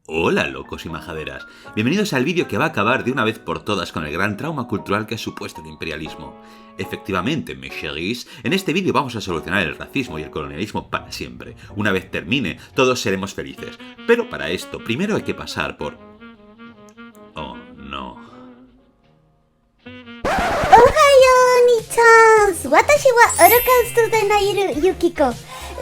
Hola locos y majaderas, bienvenidos al vídeo que va a acabar de una vez por todas con el gran trauma cultural que ha supuesto el imperialismo. Efectivamente, mes chéris, en este vídeo vamos a solucionar el racismo y el colonialismo para siempre. Una vez termine, todos seremos felices. Pero para esto, primero hay que pasar por... Oh, no. Ohayo, ni-chans. Watashi wa Holocausto de Nairu Yukiko.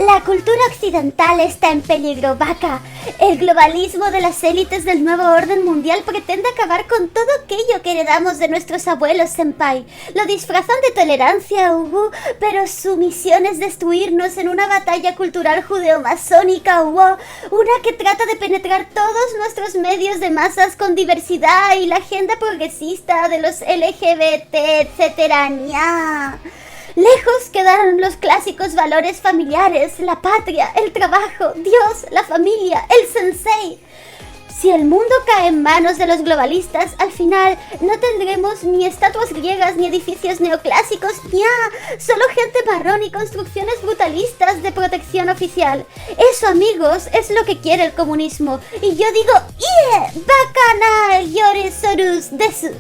La cultura occidental está en peligro, vaca. El globalismo de las élites del nuevo orden mundial pretende acabar con todo aquello que heredamos de nuestros abuelos senpai. Lo disfrazan de tolerancia, pero su misión es destruirnos en una batalla cultural judeo-masónica, una que trata de penetrar todos nuestros medios de masas con diversidad y la agenda progresista de los LGBT, etcétera. Lejos quedaron los clásicos valores familiares, la patria, el trabajo, Dios, la familia, el sensei. Si el mundo cae en manos de los globalistas, al final no tendremos ni estatuas griegas ni edificios neoclásicos, solo gente marrón y construcciones brutalistas de protección oficial. Eso, amigos, es lo que quiere el comunismo. Y yo digo, ¡Bakana Yoresorus Desu!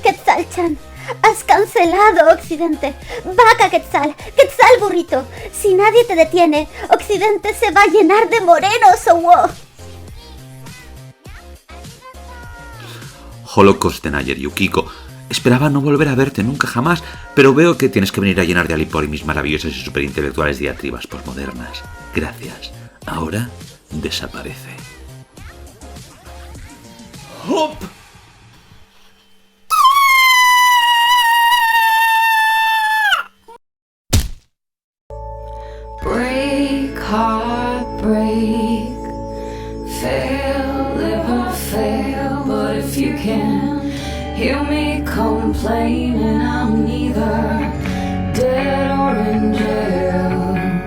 Quetzal-chan, has cancelado Occidente. Vaca Quetzal, Quetzal burrito. Si nadie te detiene, Occidente se va a llenar de morenos, Holocaust de Nayer Yukiko. Esperaba no volver a verte nunca jamás, pero veo que tienes que venir a llenar de alipor y mis maravillosas y superintelectuales diatribas posmodernas. Gracias. Ahora desaparece. ¡Hop! Break, heartbreak, fail, live or fail, but if you can hear me complaining, I'm neither dead or in jail.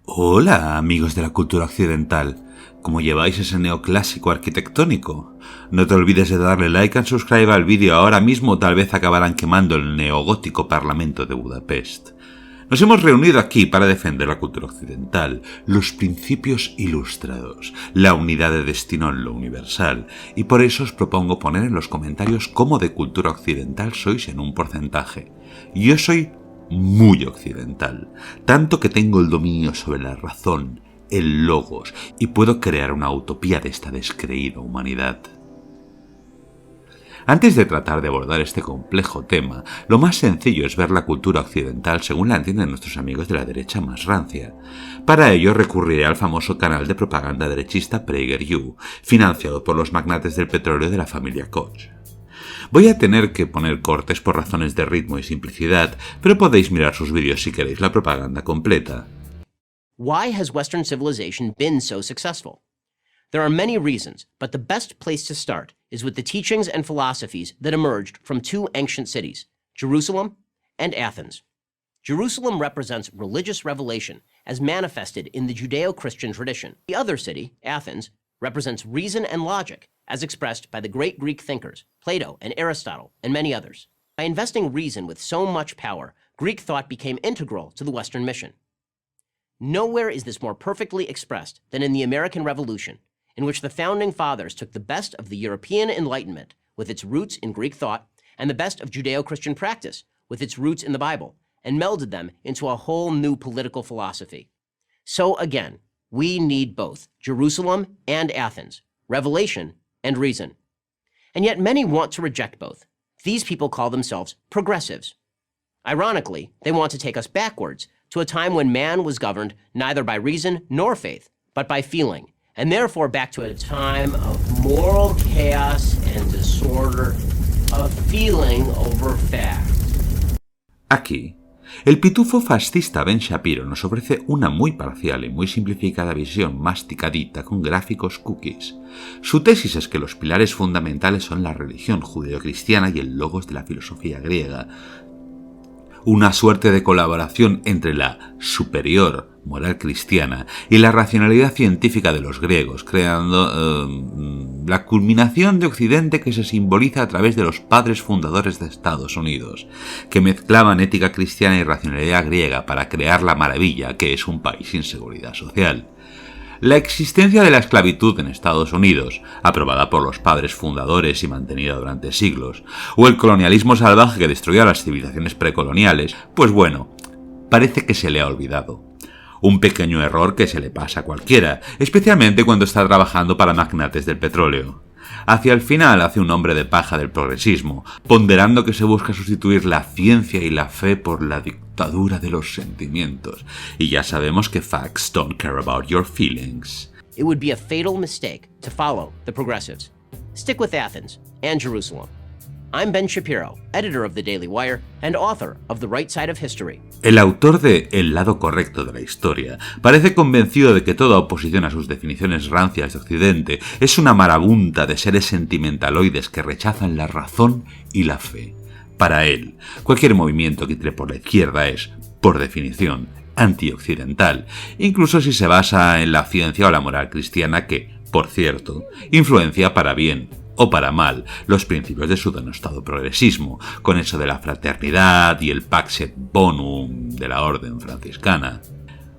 Hola, amigos de la cultura occidental. ¿Cómo lleváis ese neoclásico arquitectónico? No te olvides de darle like y subscribe al vídeo ahora mismo o tal vez acabarán quemando el neogótico Parlamento de Budapest. Nos hemos reunido aquí para defender la cultura occidental, los principios ilustrados, la unidad de destino en lo universal, y por eso os propongo poner en los comentarios cómo de cultura occidental sois en un porcentaje. Yo soy muy occidental, tanto que tengo el dominio sobre la razón, el logos, y puedo crear una utopía de esta descreída humanidad. Antes de tratar de abordar este complejo tema, lo más sencillo es ver la cultura occidental según la entienden nuestros amigos de la derecha más rancia. Para ello recurriré al famoso canal de propaganda derechista PragerU, financiado por los magnates del petróleo de la familia Koch. Voy a tener que poner cortes por razones de ritmo y simplicidad, pero podéis mirar sus vídeos si queréis la propaganda completa. Why has Western civilization been so successful? There are many reasons, but the best place to start is with the teachings and philosophies that emerged from two ancient cities, Jerusalem and Athens. Jerusalem represents religious revelation as manifested in the Judeo-Christian tradition. The other city, Athens, represents reason and logic as expressed by the great Greek thinkers, Plato and Aristotle, and many others. By investing reason with so much power, Greek thought became integral to the Western mission. Nowhere is this more perfectly expressed than in the American Revolution, in which the founding fathers took the best of the European Enlightenment, with its roots in Greek thought, and the best of Judeo-Christian practice, with its roots in the Bible, and melded them into a whole new political philosophy. So again, we need both Jerusalem and Athens, revelation and reason. And yet many want to reject both. These people call themselves progressives. Ironically, they want to take us backwards to a time when man was governed neither by reason nor faith, but by feeling, and therefore back to a time of moral chaos and disorder, of feeling over fact. Aquí, el pitufo fascista Ben Shapiro nos ofrece una muy parcial y muy simplificada visión masticadita con gráficos cookies. Su tesis es que los pilares fundamentales son la religión judeocristiana y el logos de la filosofía griega, una suerte de colaboración entre la superior moral cristiana y la racionalidad científica de los griegos, creando la culminación de Occidente que se simboliza a través de los padres fundadores de Estados Unidos, que mezclaban ética cristiana y racionalidad griega para crear la maravilla que es un país sin seguridad social. La existencia de la esclavitud en Estados Unidos, aprobada por los padres fundadores y mantenida durante siglos, o el colonialismo salvaje que destruyó a las civilizaciones precoloniales, pues bueno, parece que se le ha olvidado. Un pequeño error que se le pasa a cualquiera, especialmente cuando está trabajando para magnates del petróleo. Hacia el final hace un hombre de paja del progresismo, ponderando que se busca sustituir la ciencia y la fe por la dictadura de los sentimientos. Y ya sabemos que facts don't care about your feelings. It would be a fatal mistake to follow the progressives. Stick with Athens and Jerusalem. I'm Ben Shapiro, editor of The Daily Wire and author of The Right Side of History. El autor de El lado correcto de la historia parece convencido de que toda oposición a sus definiciones rancias de Occidente es una marabunta de seres sentimentaloides que rechazan la razón y la fe. Para él, cualquier movimiento que tire por la izquierda es, por definición, antioccidental, incluso si se basa en la ciencia o la moral cristiana que, por cierto, influencia para bien o para mal los principios de su denostado progresismo, con eso de la fraternidad y el pax et bonum de la orden franciscana.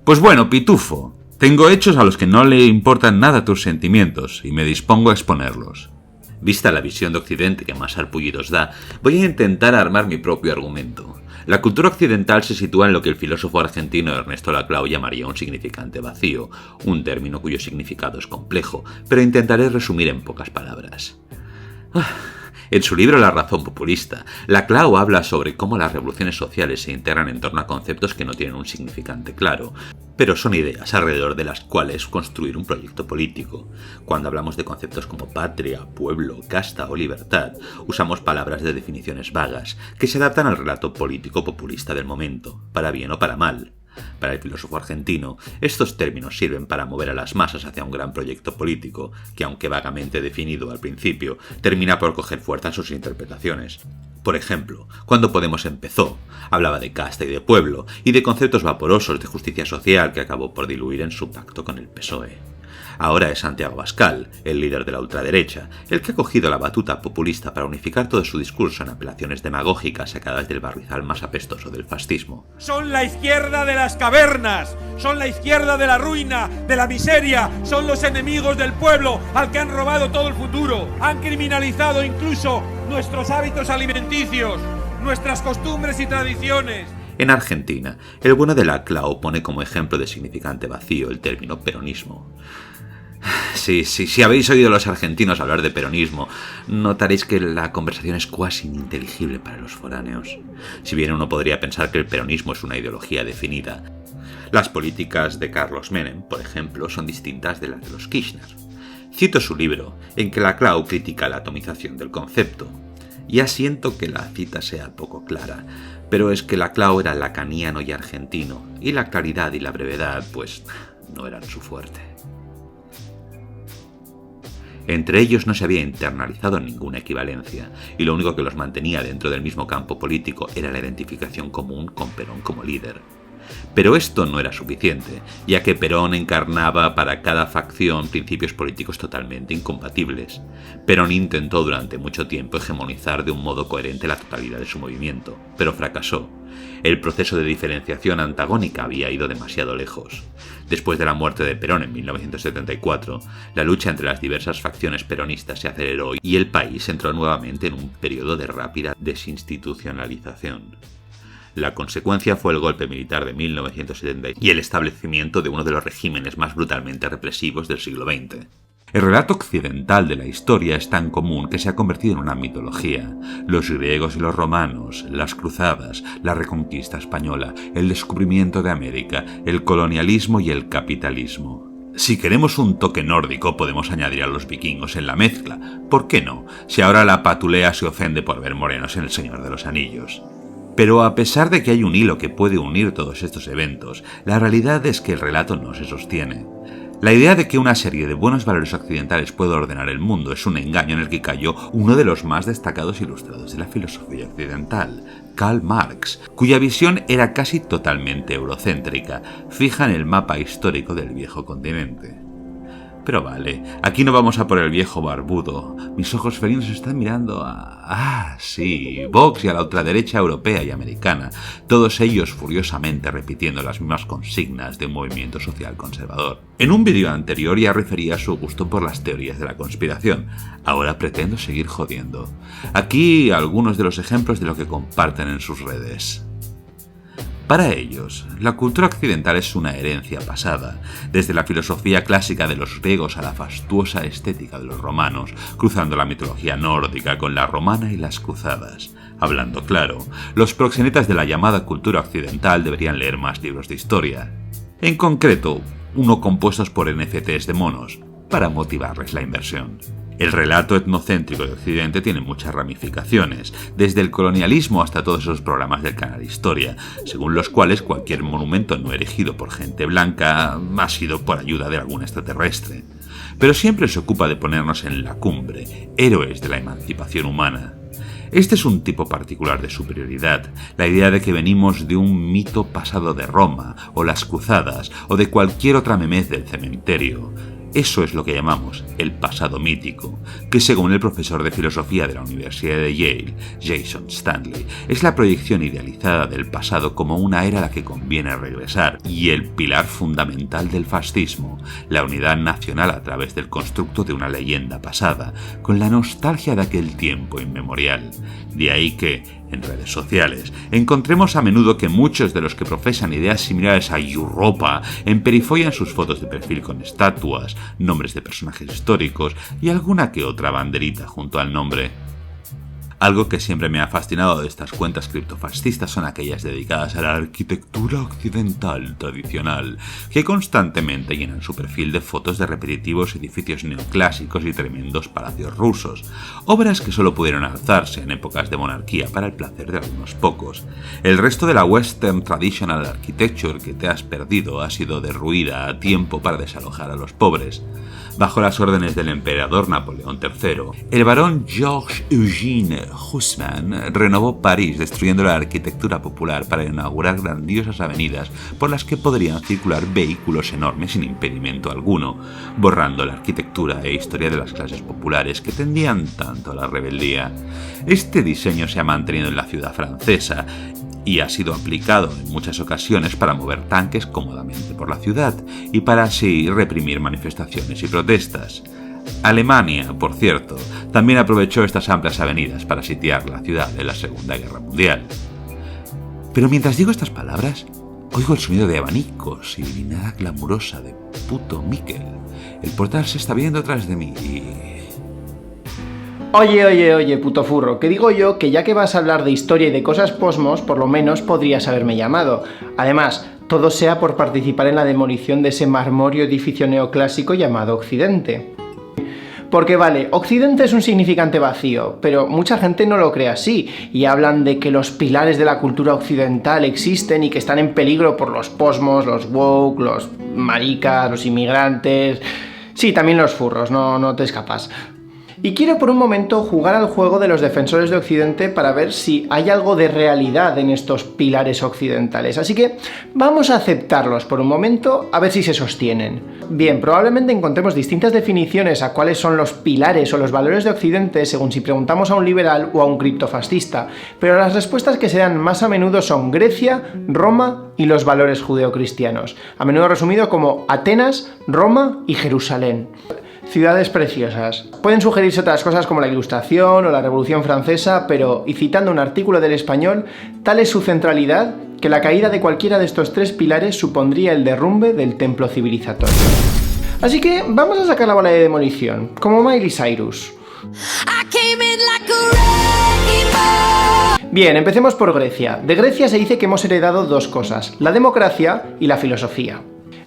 Pues bueno, pitufo, tengo hechos a los que no le importan nada tus sentimientos y me dispongo a exponerlos. Vista la visión de Occidente que más sarpullidos da, voy a intentar armar mi propio argumento. La cultura occidental se sitúa en lo que el filósofo argentino Ernesto Laclau llamaría un significante vacío, un término cuyo significado es complejo, pero intentaré resumir en pocas palabras. En su libro La razón populista, Laclau habla sobre cómo las revoluciones sociales se integran en torno a conceptos que no tienen un significante claro, pero son ideas alrededor de las cuales construir un proyecto político. Cuando hablamos de conceptos como patria, pueblo, casta o libertad, usamos palabras de definiciones vagas que se adaptan al relato político populista del momento, para bien o para mal. Para el filósofo argentino, estos términos sirven para mover a las masas hacia un gran proyecto político, que aunque vagamente definido al principio, termina por coger fuerza en sus interpretaciones. Por ejemplo, cuando Podemos empezó, hablaba de casta y de pueblo, y de conceptos vaporosos de justicia social que acabó por diluir en su pacto con el PSOE. Ahora es Santiago Abascal, el líder de la ultraderecha, el que ha cogido la batuta populista para unificar todo su discurso en apelaciones demagógicas sacadas del barrizal más apestoso del fascismo. Son la izquierda de las cavernas, son la izquierda de la ruina, de la miseria, son los enemigos del pueblo al que han robado todo el futuro, han criminalizado incluso nuestros hábitos alimenticios, nuestras costumbres y tradiciones. En Argentina, el bueno de Laclau pone como ejemplo de significante vacío el término peronismo. Si habéis oído a los argentinos hablar de peronismo, notaréis que la conversación es casi ininteligible para los foráneos. Si bien uno podría pensar que el peronismo es una ideología definida, las políticas de Carlos Menem, por ejemplo, son distintas de las de los Kirchner. Cito su libro, en que Laclau critica la atomización del concepto. Ya siento que la cita sea poco clara, pero es que Laclau era lacaniano y argentino, y la claridad y la brevedad, pues, no eran su fuerte. Entre ellos no se había internalizado ninguna equivalencia, y lo único que los mantenía dentro del mismo campo político era la identificación común con Perón como líder. Pero esto no era suficiente, ya que Perón encarnaba para cada facción principios políticos totalmente incompatibles. Perón intentó durante mucho tiempo hegemonizar de un modo coherente la totalidad de su movimiento, pero fracasó. El proceso de diferenciación antagónica había ido demasiado lejos. Después de la muerte de Perón en 1974, la lucha entre las diversas facciones peronistas se aceleró y el país entró nuevamente en un periodo de rápida desinstitucionalización. La consecuencia fue el golpe militar de 1970 y el establecimiento de uno de los regímenes más brutalmente represivos del siglo XX. El relato occidental de la historia es tan común que se ha convertido en una mitología. Los griegos y los romanos, las cruzadas, la reconquista española, el descubrimiento de América, el colonialismo y el capitalismo. Si queremos un toque nórdico podemos añadir a los vikingos en la mezcla. ¿Por qué no? Si ahora la patulea se ofende por ver morenos en El Señor de los Anillos. Pero a pesar de que hay un hilo que puede unir todos estos eventos, la realidad es que el relato no se sostiene. La idea de que una serie de buenos valores occidentales puede ordenar el mundo es un engaño en el que cayó uno de los más destacados ilustrados de la filosofía occidental, Karl Marx, cuya visión era casi totalmente eurocéntrica, fija en el mapa histórico del viejo continente. Pero vale, aquí no vamos a por el viejo barbudo. Mis ojos felinos están mirando a... Ah, sí, Vox y a la ultraderecha europea y americana, todos ellos furiosamente repitiendo las mismas consignas de un movimiento social conservador. En un vídeo anterior ya refería su gusto por las teorías de la conspiración, ahora pretendo seguir jodiendo. Aquí algunos de los ejemplos de lo que comparten en sus redes. Para ellos, la cultura occidental es una herencia pasada, desde la filosofía clásica de los griegos a la fastuosa estética de los romanos, cruzando la mitología nórdica con la romana y las cruzadas. Hablando claro, los proxenetas de la llamada cultura occidental deberían leer más libros de historia. En concreto, uno compuestos por NFTs de monos, para motivarles la inversión. El relato etnocéntrico de Occidente tiene muchas ramificaciones, desde el colonialismo hasta todos esos programas del canal Historia, según los cuales cualquier monumento no erigido por gente blanca ha sido por ayuda de algún extraterrestre. Pero siempre se ocupa de ponernos en la cumbre, héroes de la emancipación humana. Este es un tipo particular de superioridad, la idea de que venimos de un mito pasado de Roma, o las cruzadas, o de cualquier otra memez del cementerio. Eso es lo que llamamos el pasado mítico, que según el profesor de filosofía de la Universidad de Yale, Jason Stanley, es la proyección idealizada del pasado como una era a la que conviene regresar y el pilar fundamental del fascismo, la unidad nacional a través del constructo de una leyenda pasada, con la nostalgia de aquel tiempo inmemorial. De ahí que, en redes sociales, encontremos a menudo que muchos de los que profesan ideas similares a Europa emperifollan sus fotos de perfil con estatuas, nombres de personajes históricos y alguna que otra banderita junto al nombre. Algo que siempre me ha fascinado de estas cuentas criptofascistas son aquellas dedicadas a la arquitectura occidental tradicional, que constantemente llenan su perfil de fotos de repetitivos edificios neoclásicos y tremendos palacios rusos, obras que solo pudieron alzarse en épocas de monarquía para el placer de algunos pocos. El resto de la Western Traditional Architecture que te has perdido ha sido derruida a tiempo para desalojar a los pobres. Bajo las órdenes del emperador Napoleón III, el barón Georges Eugène Haussmann renovó París destruyendo la arquitectura popular para inaugurar grandiosas avenidas por las que podrían circular vehículos enormes sin impedimento alguno, borrando la arquitectura e historia de las clases populares que tendían tanto a la rebeldía. Este diseño se ha mantenido en la ciudad francesa y ha sido aplicado en muchas ocasiones para mover tanques cómodamente por la ciudad y para así reprimir manifestaciones y protestas. Alemania, por cierto, también aprovechó estas amplias avenidas para sitiar la ciudad en la Segunda Guerra Mundial. Pero mientras digo estas palabras, oigo el sonido de abanicos y nada glamurosa de puto Miquel. El portal se está viendo tras de mí y... Oye, puto furro, que digo yo que ya que vas a hablar de historia y de cosas posmos, por lo menos podrías haberme llamado. Además, todo sea por participar en la demolición de ese marmóreo edificio neoclásico llamado Occidente. Porque vale, Occidente es un significante vacío, pero mucha gente no lo cree así, y hablan de que los pilares de la cultura occidental existen y que están en peligro por los posmos, los woke, los maricas, los inmigrantes... Sí, también los furros, no te escapas. Y quiero por un momento jugar al juego de los defensores de Occidente para ver si hay algo de realidad en estos pilares occidentales. Así que vamos a aceptarlos por un momento a ver si se sostienen. Bien, probablemente encontremos distintas definiciones a cuáles son los pilares o los valores de Occidente según si preguntamos a un liberal o a un criptofascista, pero las respuestas que se dan más a menudo son Grecia, Roma y los valores judeocristianos, a menudo resumido como Atenas, Roma y Jerusalén. Ciudades preciosas. Pueden sugerirse otras cosas como la Ilustración o la Revolución Francesa, pero, y citando un artículo del Español, tal es su centralidad que la caída de cualquiera de estos tres pilares supondría el derrumbe del templo civilizatorio. Así que vamos a sacar la bola de demolición, como Miley Cyrus. Bien, empecemos por Grecia. De Grecia se dice que hemos heredado dos cosas, la democracia y la filosofía.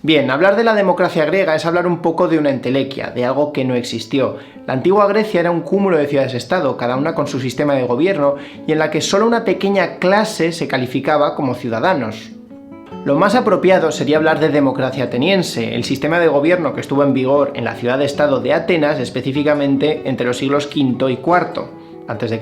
Bien, hablar de la democracia griega es hablar un poco de una entelequia, de algo que no existió. La antigua Grecia era un cúmulo de ciudades-estado, cada una con su sistema de gobierno, y en la que solo una pequeña clase se calificaba como ciudadanos. Lo más apropiado sería hablar de democracia ateniense, el sistema de gobierno que estuvo en vigor en la ciudad-estado de Atenas, específicamente entre los siglos V y IV. a.C.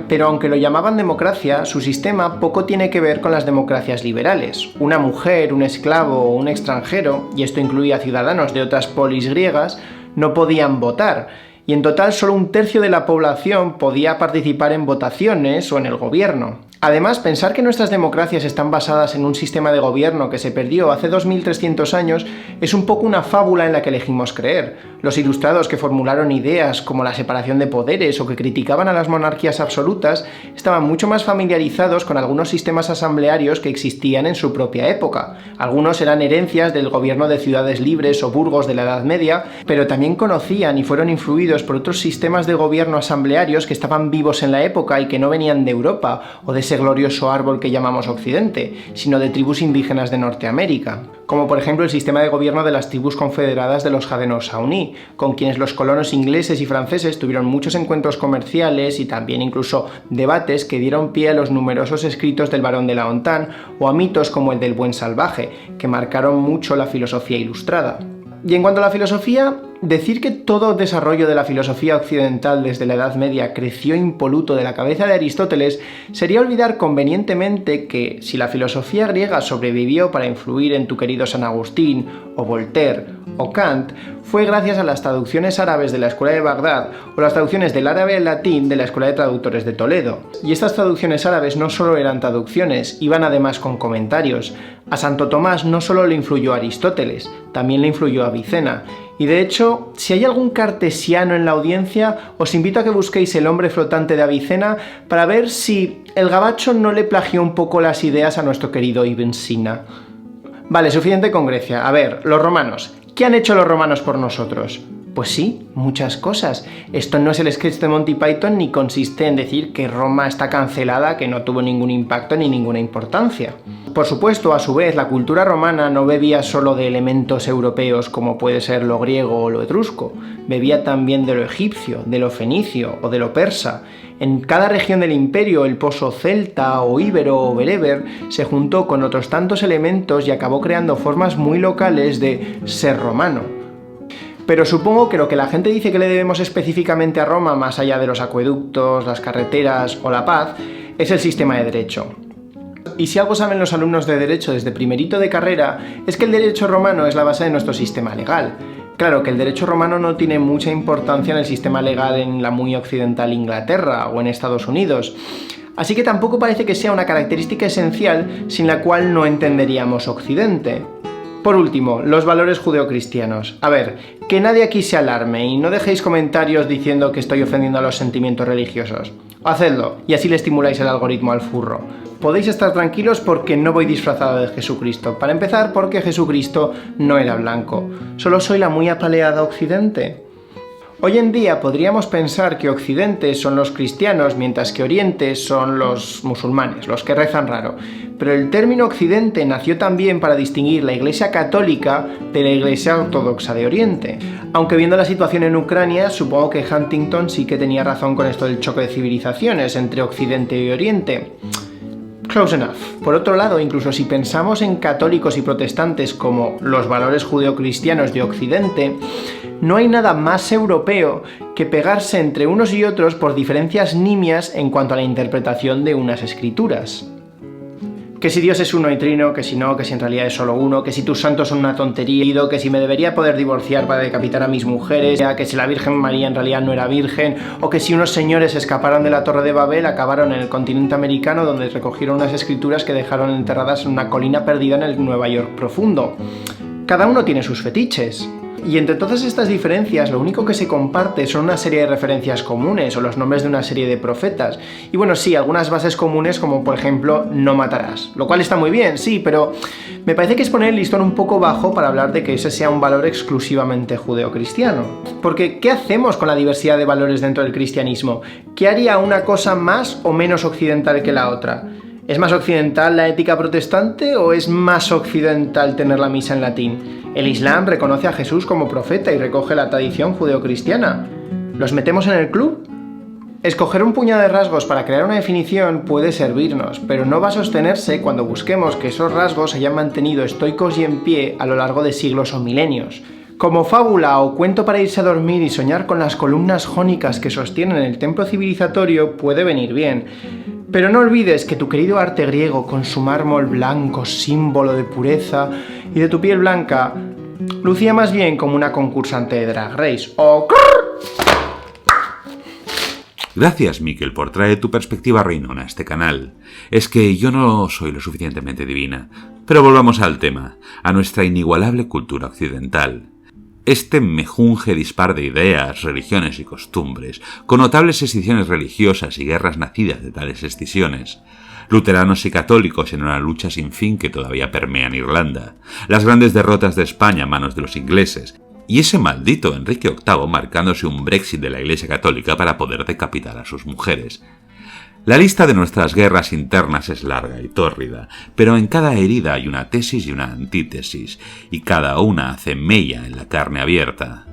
Pero aunque lo llamaban democracia, su sistema poco tiene que ver con las democracias liberales. Una mujer, un esclavo o un extranjero, y esto incluía ciudadanos de otras polis griegas, no podían votar, y en total solo 1/3 de la población podía participar en votaciones o en el gobierno. Además, pensar que nuestras democracias están basadas en un sistema de gobierno que se perdió hace 2300 años es un poco una fábula en la que elegimos creer. Los ilustrados que formularon ideas como la separación de poderes o que criticaban a las monarquías absolutas estaban mucho más familiarizados con algunos sistemas asamblearios que existían en su propia época. Algunos eran herencias del gobierno de ciudades libres o burgos de la Edad Media, pero también conocían y fueron influidos por otros sistemas de gobierno asamblearios que estaban vivos en la época y que no venían de Europa o de ese glorioso árbol que llamamos Occidente, sino de tribus indígenas de Norteamérica, como por ejemplo el sistema de gobierno de las tribus confederadas de los Haudenosaunee, con quienes los colonos ingleses y franceses tuvieron muchos encuentros comerciales y también incluso debates que dieron pie a los numerosos escritos del Barón de la Hontan o a mitos como el del Buen Salvaje, que marcaron mucho la filosofía ilustrada. Y en cuanto a la filosofía, decir que todo desarrollo de la filosofía occidental desde la Edad Media creció impoluto de la cabeza de Aristóteles sería olvidar convenientemente que si la filosofía griega sobrevivió para influir en tu querido San Agustín, o Voltaire, o Kant, fue gracias a las traducciones árabes de la Escuela de Bagdad o las traducciones del árabe al latín de la Escuela de Traductores de Toledo. Y estas traducciones árabes no solo eran traducciones, iban además con comentarios. A Santo Tomás no solo le influyó Aristóteles, también le influyó Avicena. Y de hecho, si hay algún cartesiano en la audiencia, os invito a que busquéis El hombre flotante de Avicena para ver si el gabacho no le plagió un poco las ideas a nuestro querido Ibn Sina. Vale, suficiente con Grecia. A ver, los romanos. ¿Qué han hecho los romanos por nosotros? Pues sí, muchas cosas. Esto no es el sketch de Monty Python ni consiste en decir que Roma está cancelada, que no tuvo ningún impacto ni ninguna importancia. Por supuesto, a su vez, la cultura romana no bebía solo de elementos europeos como puede ser lo griego o lo etrusco, bebía también de lo egipcio, de lo fenicio o de lo persa. En cada región del imperio, el pozo celta o íbero o bereber se juntó con otros tantos elementos y acabó creando formas muy locales de ser romano. Pero supongo que lo que la gente dice que le debemos específicamente a Roma, más allá de los acueductos, las carreteras o la paz, es el sistema de derecho. Y si algo saben los alumnos de Derecho desde primerito de carrera, es que el derecho romano es la base de nuestro sistema legal. Claro que el derecho romano no tiene mucha importancia en el sistema legal en la muy occidental Inglaterra o en Estados Unidos, así que tampoco parece que sea una característica esencial sin la cual no entenderíamos Occidente. Por último, los valores judeocristianos. A ver, que nadie aquí se alarme y no dejéis comentarios diciendo que estoy ofendiendo a los sentimientos religiosos. Hacedlo, y así le estimuláis el algoritmo al furro. Podéis estar tranquilos porque no voy disfrazado de Jesucristo. Para empezar, porque Jesucristo no era blanco. Solo soy la muy apaleada Occidente. Hoy en día podríamos pensar que Occidente son los cristianos, mientras que Oriente son los musulmanes, los que rezan raro. Pero el término Occidente nació también para distinguir la Iglesia católica de la Iglesia ortodoxa de Oriente. Aunque viendo la situación en Ucrania, supongo que Huntington sí que tenía razón con esto del choque de civilizaciones entre Occidente y Oriente. Close enough. Por otro lado, incluso si pensamos en católicos y protestantes como los valores judeocristianos de Occidente, no hay nada más europeo que pegarse entre unos y otros por diferencias nimias en cuanto a la interpretación de unas escrituras. Que si Dios es uno y trino, que si no, que si en realidad es solo uno, que si tus santos son una tontería, que si me debería poder divorciar para decapitar a mis mujeres, que si la Virgen María en realidad no era virgen, o que si unos señores escaparon de la Torre de Babel, acabaron en el continente americano donde recogieron unas escrituras que dejaron enterradas en una colina perdida en el Nueva York profundo. Cada uno tiene sus fetiches. Y entre todas estas diferencias, lo único que se comparte son una serie de referencias comunes o los nombres de una serie de profetas. Y bueno, sí, algunas bases comunes como por ejemplo, no matarás. Lo cual está muy bien, sí, pero me parece que es poner el listón un poco bajo para hablar de que ese sea un valor exclusivamente judeocristiano. Porque, ¿qué hacemos con la diversidad de valores dentro del cristianismo? ¿Qué haría una cosa más o menos occidental que la otra? ¿Es más occidental la ética protestante o es más occidental tener la misa en latín? El Islam reconoce a Jesús como profeta y recoge la tradición judeocristiana. ¿Los metemos en el club? Escoger un puñado de rasgos para crear una definición puede servirnos, pero no va a sostenerse cuando busquemos que esos rasgos se hayan mantenido estoicos y en pie a lo largo de siglos o milenios. Como fábula o cuento para irse a dormir y soñar con las columnas jónicas que sostienen el templo civilizatorio puede venir bien. Pero no olvides que tu querido arte griego, con su mármol blanco, símbolo de pureza, y de tu piel blanca, lucía más bien como una concursante de Drag Race. ¡O Gracias, Miquel, por traer tu perspectiva reinona a este canal. Es que yo no soy lo suficientemente divina. Pero volvamos al tema, a nuestra inigualable cultura occidental. Este mejunje dispar de ideas, religiones y costumbres, con notables escisiones religiosas y guerras nacidas de tales escisiones, luteranos y católicos en una lucha sin fin que todavía permea en Irlanda, las grandes derrotas de España a manos de los ingleses, y ese maldito Enrique VIII marcándose un Brexit de la Iglesia Católica para poder decapitar a sus mujeres. La lista de nuestras guerras internas es larga y tórrida, pero en cada herida hay una tesis y una antítesis, y cada una hace mella en la carne abierta.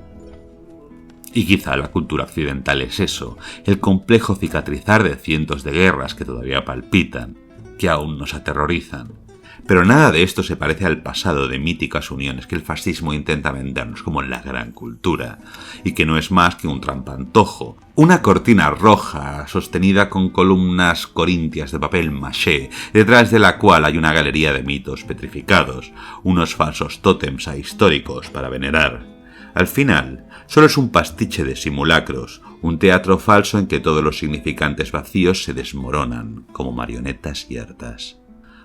Y quizá la cultura occidental es eso, el complejo cicatrizar de cientos de guerras que todavía palpitan, que aún nos aterrorizan. Pero nada de esto se parece al pasado de míticas uniones que el fascismo intenta vendernos como la gran cultura, y que no es más que un trampantojo, una cortina roja sostenida con columnas corintias de papel maché, detrás de la cual hay una galería de mitos petrificados, unos falsos tótems ahistóricos para venerar. Al final, solo es un pastiche de simulacros, un teatro falso en que todos los significantes vacíos se desmoronan como marionetas yertas.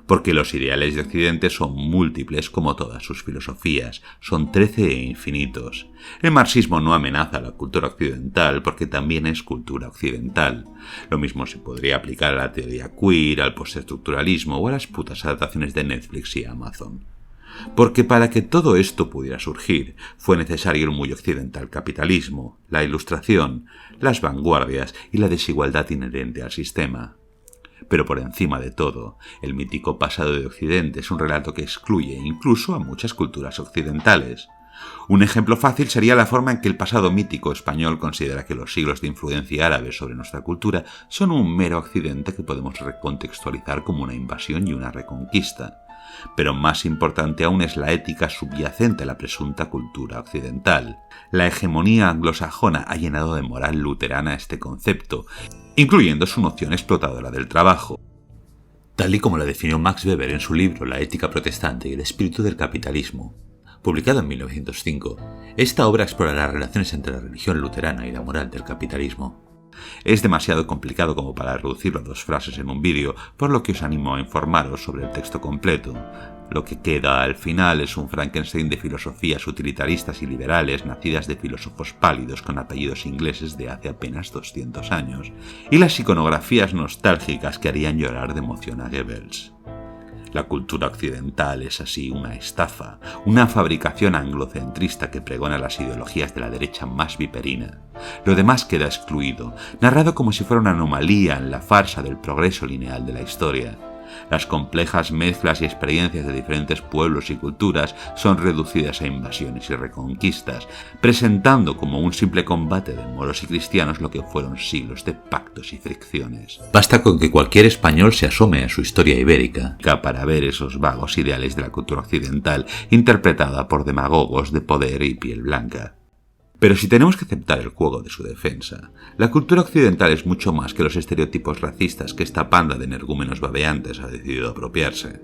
Porque los ideales de Occidente son múltiples como todas sus filosofías, son 13 e infinitos. El marxismo no amenaza a la cultura occidental porque también es cultura occidental. Lo mismo se podría aplicar a la teoría queer, al postestructuralismo o a las putas adaptaciones de Netflix y Amazon. Porque para que todo esto pudiera surgir, fue necesario el muy occidental capitalismo, la ilustración, las vanguardias y la desigualdad inherente al sistema. Pero por encima de todo, el mítico pasado de Occidente es un relato que excluye incluso a muchas culturas occidentales. Un ejemplo fácil sería la forma en que el pasado mítico español considera que los siglos de influencia árabe sobre nuestra cultura son un mero accidente que podemos recontextualizar como una invasión y una reconquista. Pero más importante aún es la ética subyacente a la presunta cultura occidental. La hegemonía anglosajona ha llenado de moral luterana este concepto, incluyendo su noción explotadora del trabajo. Tal y como la definió Max Weber en su libro La ética protestante y el espíritu del capitalismo, publicado en 1905, esta obra explora las relaciones entre la religión luterana y la moral del capitalismo. Es demasiado complicado como para reducirlo a 2 frases en un vídeo, por lo que os animo a informaros sobre el texto completo. Lo que queda al final es un Frankenstein de filosofías utilitaristas y liberales nacidas de filósofos pálidos con apellidos ingleses de hace apenas 200 años, y las iconografías nostálgicas que harían llorar de emoción a Goebbels. La cultura occidental es así una estafa, una fabricación anglocentrista que pregona las ideologías de la derecha más viperina. Lo demás queda excluido, narrado como si fuera una anomalía en la farsa del progreso lineal de la historia. Las complejas mezclas y experiencias de diferentes pueblos y culturas son reducidas a invasiones y reconquistas, presentando como un simple combate de moros y cristianos lo que fueron siglos de pactos y fricciones. Basta con que cualquier español se asome a su historia ibérica para ver esos vagos ideales de la cultura occidental interpretada por demagogos de poder y piel blanca. Pero si tenemos que aceptar el juego de su defensa, la cultura occidental es mucho más que los estereotipos racistas que esta panda de energúmenos babeantes ha decidido apropiarse.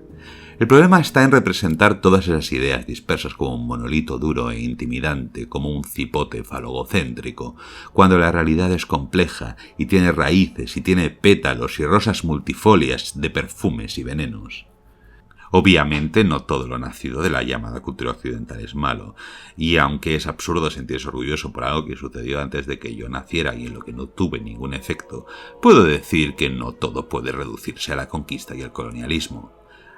El problema está en representar todas esas ideas dispersas como un monolito duro e intimidante, como un cipote falogocéntrico, cuando la realidad es compleja y tiene raíces y tiene pétalos y rosas multifolias de perfumes y venenos. Obviamente no todo lo nacido de la llamada cultura occidental es malo, y aunque es absurdo sentirse orgulloso por algo que sucedió antes de que yo naciera y en lo que no tuve ningún efecto, puedo decir que no todo puede reducirse a la conquista y el colonialismo.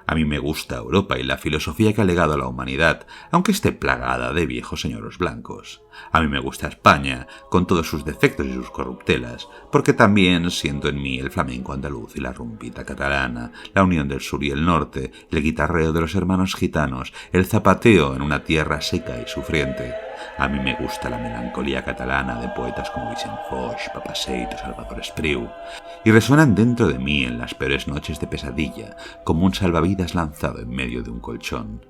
A mí me gusta Europa y la filosofía que ha legado a la humanidad, aunque esté plagada de viejos señoros blancos. A mí me gusta España, con todos sus defectos y sus corruptelas, porque también siento en mí el flamenco andaluz y la rumbita catalana, la unión del sur y el norte, el guitarreo de los hermanos gitanos, el zapateo en una tierra seca y sufriente. A mí me gusta la melancolía catalana de poetas como Vicent Foix, Papaseit o Salvador Espriu, y resuenan dentro de mí en las peores noches de pesadilla, como un salvavidas lanzado en medio de un colchón.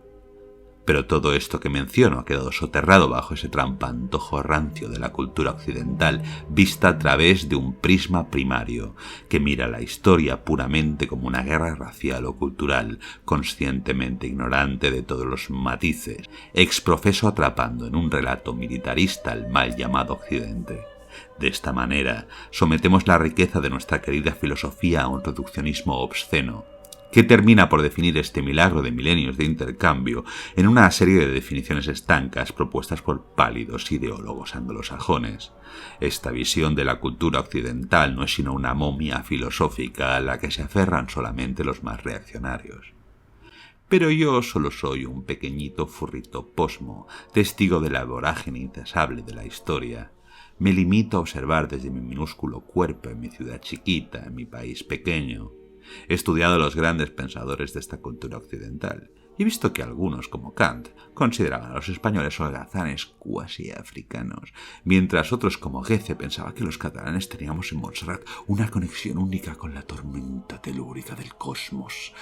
Pero todo esto que menciono ha quedado soterrado bajo ese trampantojo rancio de la cultura occidental vista a través de un prisma primario, que mira la historia puramente como una guerra racial o cultural, conscientemente ignorante de todos los matices, exprofeso atrapando en un relato militarista al mal llamado Occidente. De esta manera, sometemos la riqueza de nuestra querida filosofía a un reduccionismo obsceno, que termina por definir este milagro de milenios de intercambio en una serie de definiciones estancas propuestas por pálidos ideólogos anglosajones. Esta visión de la cultura occidental no es sino una momia filosófica a la que se aferran solamente los más reaccionarios. Pero yo solo soy un pequeñito furrito posmo, testigo de la vorágine incesable de la historia. Me limito a observar desde mi minúsculo cuerpo en mi ciudad chiquita, en mi país pequeño. He estudiado a los grandes pensadores de esta cultura occidental y he visto que algunos, como Kant, consideraban a los españoles holgazanes cuasi africanos, mientras otros, como Goethe, pensaban que los catalanes teníamos en Montserrat una conexión única con la tormenta telúrica del cosmos.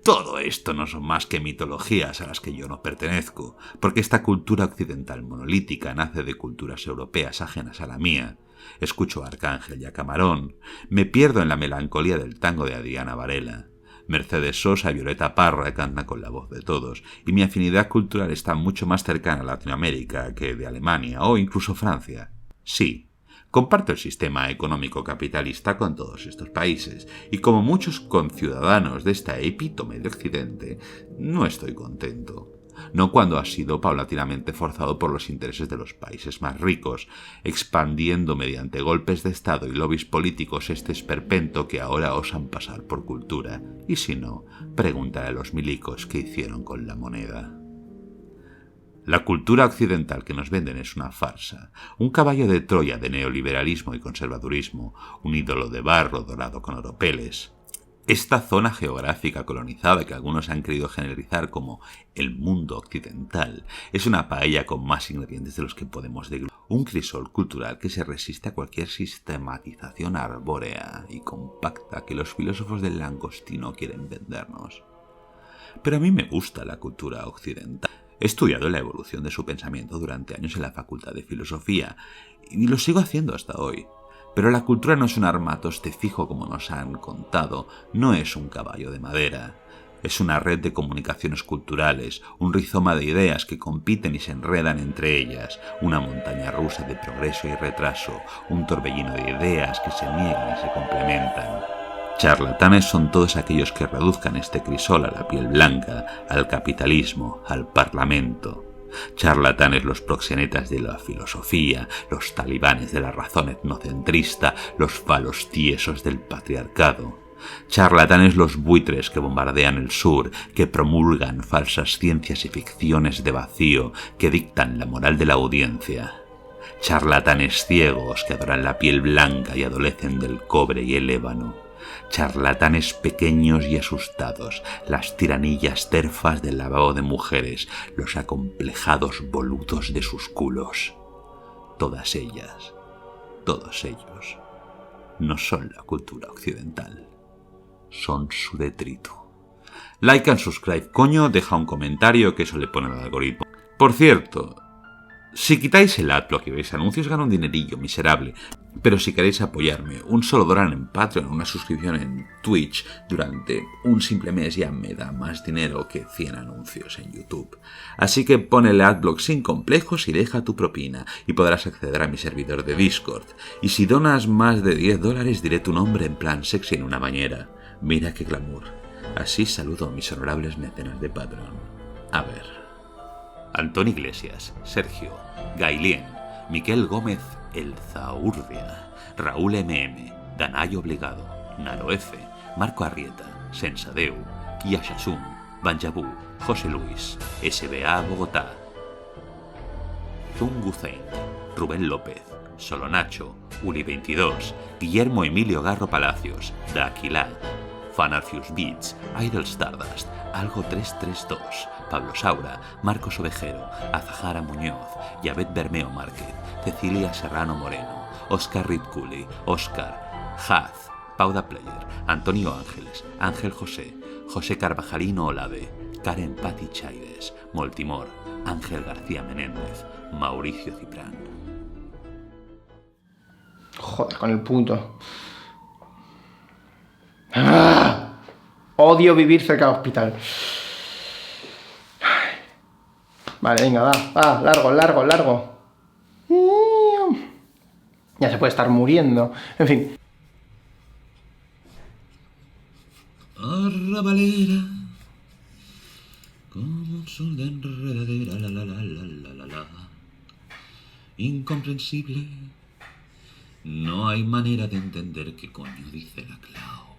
Todo esto no son más que mitologías a las que yo no pertenezco, porque esta cultura occidental monolítica nace de culturas europeas ajenas a la mía. Escucho a Arcángel y a Camarón, me pierdo en la melancolía del tango de Adriana Varela. Mercedes Sosa y Violeta Parra cantan con la voz de todos, y mi afinidad cultural está mucho más cercana a Latinoamérica que de Alemania o incluso Francia. Sí, comparto el sistema económico capitalista con todos estos países, y como muchos conciudadanos de esta epítome de Occidente, no estoy contento. No cuando ha sido paulatinamente forzado por los intereses de los países más ricos, expandiendo mediante golpes de Estado y lobbies políticos este esperpento que ahora osan pasar por cultura, y si no, pregúntale a los milicos qué hicieron con la moneda. La cultura occidental que nos venden es una farsa, un caballo de Troya de neoliberalismo y conservadurismo, un ídolo de barro dorado con oropeles. Esta zona geográfica colonizada que algunos han querido generalizar como el mundo occidental es una paella con más ingredientes de los que podemos deglutir. Un crisol cultural que se resiste a cualquier sistematización arbórea y compacta que los filósofos del langostino quieren vendernos. Pero a mí me gusta la cultura occidental. He estudiado la evolución de su pensamiento durante años en la Facultad de Filosofía y lo sigo haciendo hasta hoy. Pero la cultura no es un armatoste fijo como nos han contado, no es un caballo de madera. Es una red de comunicaciones culturales, un rizoma de ideas que compiten y se enredan entre ellas, una montaña rusa de progreso y retraso, un torbellino de ideas que se niegan y se complementan. Charlatanes son todos aquellos que reduzcan este crisol a la piel blanca, al capitalismo, al parlamento. Charlatanes los proxenetas de la filosofía, los talibanes de la razón etnocentrista, los falos tiesos del patriarcado. Charlatanes los buitres que bombardean el sur, que promulgan falsas ciencias y ficciones de vacío, que dictan la moral de la audiencia. Charlatanes ciegos que adoran la piel blanca y adolecen del cobre y el ébano. Charlatanes pequeños y asustados, las tiranillas terfas del lavabo de mujeres, los acomplejados boludos de sus culos. Todas ellas, todos ellos, no son la cultura occidental, son su detrito. Like and subscribe, coño, deja un comentario que eso le pone al algoritmo. Por cierto, si quitáis el adblock y veis anuncios, gano un dinerillo miserable. Pero si queréis apoyarme, un solo dólar en Patreon, una suscripción en Twitch durante un simple mes ya me da más dinero que 100 anuncios en YouTube. Así que pon el adblock sin complejos y deja tu propina y podrás acceder a mi servidor de Discord. Y si donas más de $10 diré tu nombre en plan sexy en una bañera. Mira qué glamour. Así saludo a mis honorables mecenas de Patreon. A ver. Antón Iglesias, Sergio, Gailien, Miquel Gómez El Zaurdia, Raúl MM, Danay Obligado, Naro F, Marco Arrieta, Sensadeu, Kia Shachun, Banjabú, José Luis, SBA Bogotá, Zunguzein, Rubén López, Solonacho, Uli22, Guillermo Emilio Garro Palacios, Daquilá, Fanarfius Beats, Idle Stardust, Algo 332, Pablo Saura, Marcos Ovejero, Azahara Muñoz, Yabet Bermeo Márquez, Cecilia Serrano Moreno, Oscar Ritculi, Oscar, Haz, Pauda Player, Antonio Ángeles, Ángel José, José Carvajalino Olave, Karen Patti Chaides, Moltimor, Ángel García Menéndez, Mauricio Ciprán. Joder, con el puto. ¡Ah! Odio vivir cerca del hospital. Vale, venga, va, largo. Ya se puede estar muriendo. En fin. Arrabalera, como un sol de enredadera, la. Incomprensible. No hay manera de entender qué coño dice la Clau.